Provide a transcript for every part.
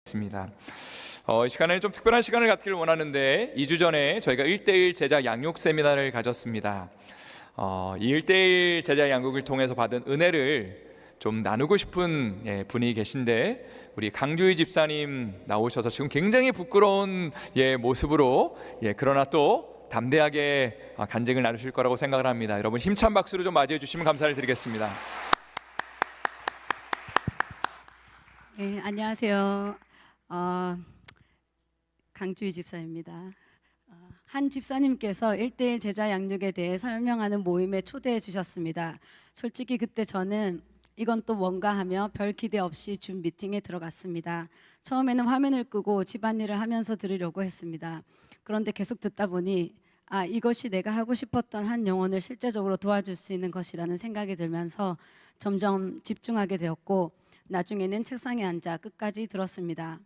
있습니다. 이 시간에는 좀 특별한 시간을 갖기를 원하는데 2주 전에 저희가 1대1 제자 양육 세미나를 가졌습니다. 이 1대1 제자 양육을 통해서 받은 은혜를 좀 나누고 싶은 분이 계신데 우리 강주희 집사님 나오셔서 지금 굉장히 부끄러운 모습으로 그러나 또 담대하게 간증을 나누실 거라고 생각을 합니다. 여러분 힘찬 박수로 좀 맞이해 주시면 감사를 드리겠습니다. 네, 안녕하세요. 강주희 집사입니다. 한 집사님께서 1대1 제자 양육에 대해 설명하는 모임에 초대해 주셨습니다. 솔직히 그때 저는 이건 또 뭔가 하며 별 기대 없이 줌 미팅에 들어갔습니다. 처음에는 화면을 끄고 집안일을 하면서 들으려고 했습니다. 그런데 계속 듣다 보니 이것이 내가 하고 싶었던 한 영혼을 실제적으로 도와줄 수 있는 것이라는 생각이 들면서 점점 집중하게 되었고 나중에는 책상에 앉아 끝까지 들었습니다.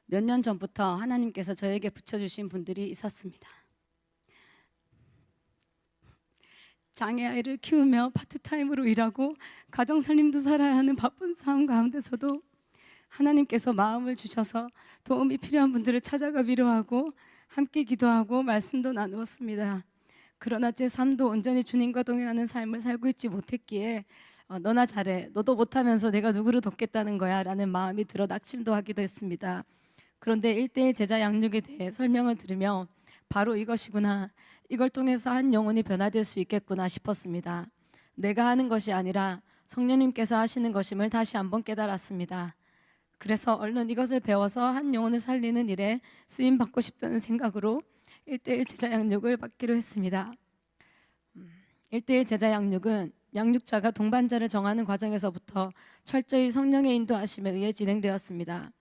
몇 년 전부터 하나님께서 저에게 붙여주신 분들이 있었습니다. 장애아이를 키우며 파트타임으로 일하고 가정살림도 살아야 하는 바쁜 삶 가운데서도 하나님께서 마음을 주셔서 도움이 필요한 분들을 찾아가 위로하고 함께 기도하고 말씀도 나누었습니다. 그러나 제 삶도 온전히 주님과 동행하는 삶을 살고 있지 못했기에 너나 잘해, 너도 못하면서 내가 누구를 돕겠다는 거야 라는 마음이 들어 낙심도 하기도 했습니다. 그런데 1대1 제자 양육에 대해 설명을 들으며 바로 이것이구나, 이걸 통해서 한 영혼이 변화될 수 있겠구나 싶었습니다. 내가 하는 것이 아니라 성령님께서 하시는 것임을 다시 한번 깨달았습니다. 그래서 얼른 이것을 배워서 한 영혼을 살리는 일에 쓰임 받고 싶다는 생각으로 1대1 제자 양육을 받기로 했습니다. 1대1 제자 양육은 양육자가 동반자를 정하는 과정에서부터 철저히 성령의 인도하심에 의해 진행되었습니다.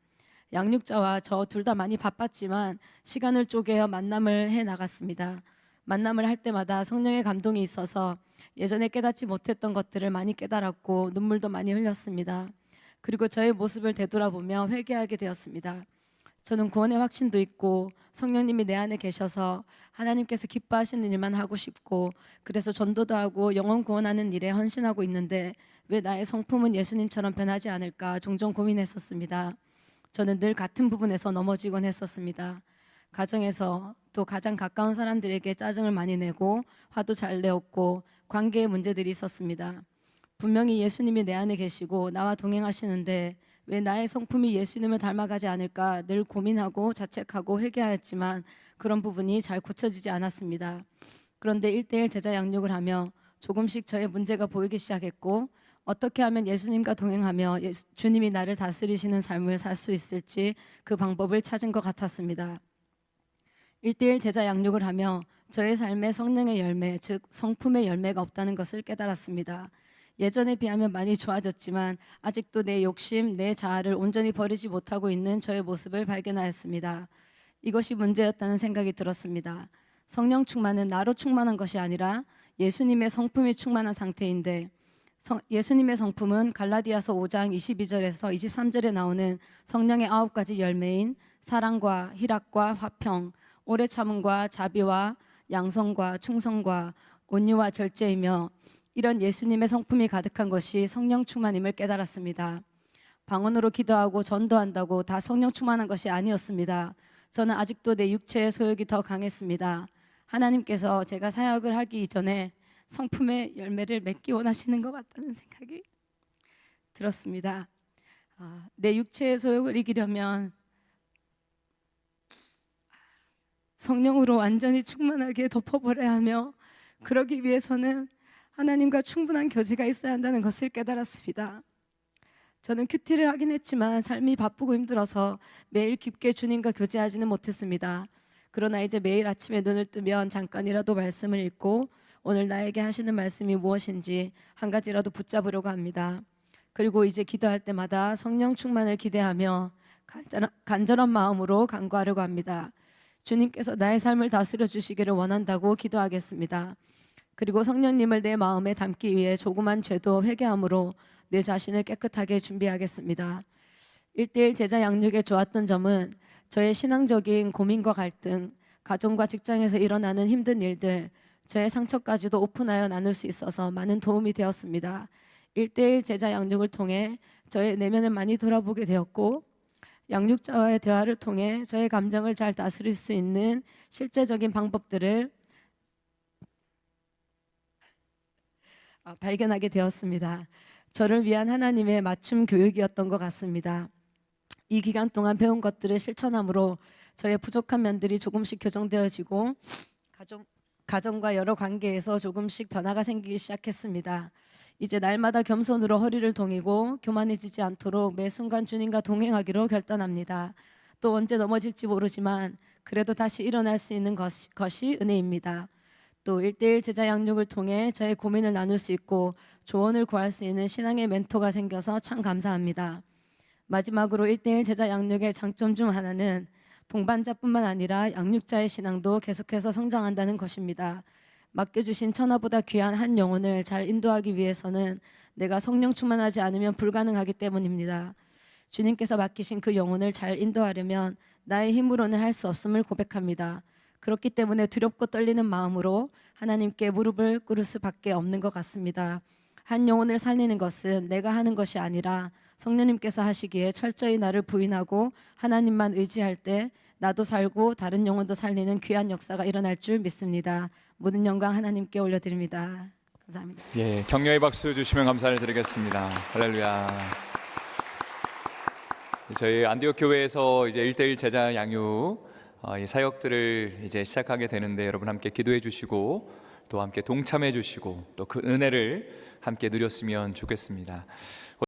양육자와 저 둘 다 많이 바빴지만 시간을 쪼개어 만남을 해 나갔습니다. 만남을 할 때마다 성령의 감동이 있어서 예전에 깨닫지 못했던 것들을 많이 깨달았고 눈물도 많이 흘렸습니다. 그리고 저의 모습을 되돌아보며 회개하게 되었습니다. 저는 구원의 확신도 있고 성령님이 내 안에 계셔서 하나님께서 기뻐하시는 일만 하고 싶고 그래서 전도도 하고 영혼 구원하는 일에 헌신하고 있는데 왜 나의 성품은 예수님처럼 변하지 않을까 종종 고민했었습니다. 저는 늘 같은 부분에서 넘어지곤 했었습니다. 가정에서 또 가장 가까운 사람들에게 짜증을 많이 내고 화도 잘 내었고 관계에 문제들이 있었습니다. 분명히 예수님이 내 안에 계시고 나와 동행하시는데 왜 나의 성품이 예수님을 닮아가지 않을까 늘 고민하고 자책하고 회개하였지만 그런 부분이 잘 고쳐지지 않았습니다. 그런데 1대1 제자 양육을 하며 조금씩 저의 문제가 보이기 시작했고 어떻게 하면 예수님과 동행하며 주님이 나를 다스리시는 삶을 살 수 있을지 그 방법을 찾은 것 같았습니다. 1대1 제자 양육을 하며 저의 삶에 성령의 열매, 즉 성품의 열매가 없다는 것을 깨달았습니다. 예전에 비하면 많이 좋아졌지만 아직도 내 욕심, 내 자아를 온전히 버리지 못하고 있는 저의 모습을 발견하였습니다. 이것이 문제였다는 생각이 들었습니다. 성령 충만은 나로 충만한 것이 아니라 예수님의 성품이 충만한 상태인데 예수님의 성품은 갈라디아서 5장 22절에서 23절에 나오는 성령의 9가지 열매인 사랑과 희락과 화평, 오래 참음과 자비와 양성과 충성과 온유와 절제이며 이런 예수님의 성품이 가득한 것이 성령 충만임을 깨달았습니다. 방언으로 기도하고 전도한다고 다 성령 충만한 것이 아니었습니다. 저는 아직도 내 육체의 소욕이 더 강했습니다. 하나님께서 제가 사역을 하기 이전에 성품의 열매를 맺기 원하시는 것 같다는 생각이 들었습니다. 내 육체의 소욕을 이기려면 성령으로 완전히 충만하게 덮어버려야 하며 그러기 위해서는 하나님과 충분한 교제가 있어야 한다는 것을 깨달았습니다. 저는 큐티를 하긴 했지만 삶이 바쁘고 힘들어서 매일 깊게 주님과 교제하지는 못했습니다. 그러나 이제 매일 아침에 눈을 뜨면 잠깐이라도 말씀을 읽고 오늘 나에게 하시는 말씀이 무엇인지 한 가지라도 붙잡으려고 합니다. 그리고 이제 기도할 때마다 성령 충만을 기대하며 간절한 마음으로 간구하려고 합니다. 주님께서 나의 삶을 다스려 주시기를 원한다고 기도하겠습니다. 그리고 성령님을 내 마음에 담기 위해 조그만 죄도 회개함으로 내 자신을 깨끗하게 준비하겠습니다. 1대1 제자 양육에 좋았던 점은 저의 신앙적인 고민과 갈등, 가정과 직장에서 일어나는 힘든 일들, 저의 상처까지도 오픈하여 나눌 수 있어서 많은 도움이 되었습니다. 1대1 제자 양육을 통해 저의 내면을 많이 돌아보게 되었고 양육자와의 대화를 통해 저의 감정을 잘 다스릴 수 있는 실제적인 방법들을 발견하게 되었습니다. 저를 위한 하나님의 맞춤 교육이었던 것 같습니다. 이 기간 동안 배운 것들을 실천함으로 저의 부족한 면들이 조금씩 교정되어지고 가정과 여러 관계에서 조금씩 변화가 생기기 시작했습니다. 이제 날마다 겸손으로 허리를 동이고 교만해지지 않도록 매 순간 주님과 동행하기로 결단합니다. 또 언제 넘어질지 모르지만 그래도 다시 일어날 수 있는 것이 은혜입니다. 또 1대1 제자 양육을 통해 저의 고민을 나눌 수 있고 조언을 구할 수 있는 신앙의 멘토가 생겨서 참 감사합니다. 마지막으로 1대1 제자 양육의 장점 중 하나는 동반자뿐만 아니라 양육자의 신앙도 계속해서 성장한다는 것입니다. 맡겨주신 천하보다 귀한 한 영혼을 잘 인도하기 위해서는 내가 성령 충만하지 않으면 불가능하기 때문입니다. 주님께서 맡기신 그 영혼을 잘 인도하려면 나의 힘으로는 할 수 없음을 고백합니다. 그렇기 때문에 두렵고 떨리는 마음으로 하나님께 무릎을 꿇을 수밖에 없는 것 같습니다. 한 영혼을 살리는 것은 내가 하는 것이 아니라 성령님께서 하시기에 철저히 나를 부인하고 하나님만 의지할 때 나도 살고 다른 영혼도 살리는 귀한 역사가 일어날 줄 믿습니다. 모든 영광 하나님께 올려드립니다. 감사합니다. 예, 격려의 박수 주시면 감사를 드리겠습니다. 할렐루야. 저희 안디옥 교회에서 이제 1대1 제자 양육 이 사역들을 이제 시작하게 되는데 여러분 함께 기도해 주시고 또 함께 동참해 주시고 또 그 은혜를 함께 누렸으면 좋겠습니다.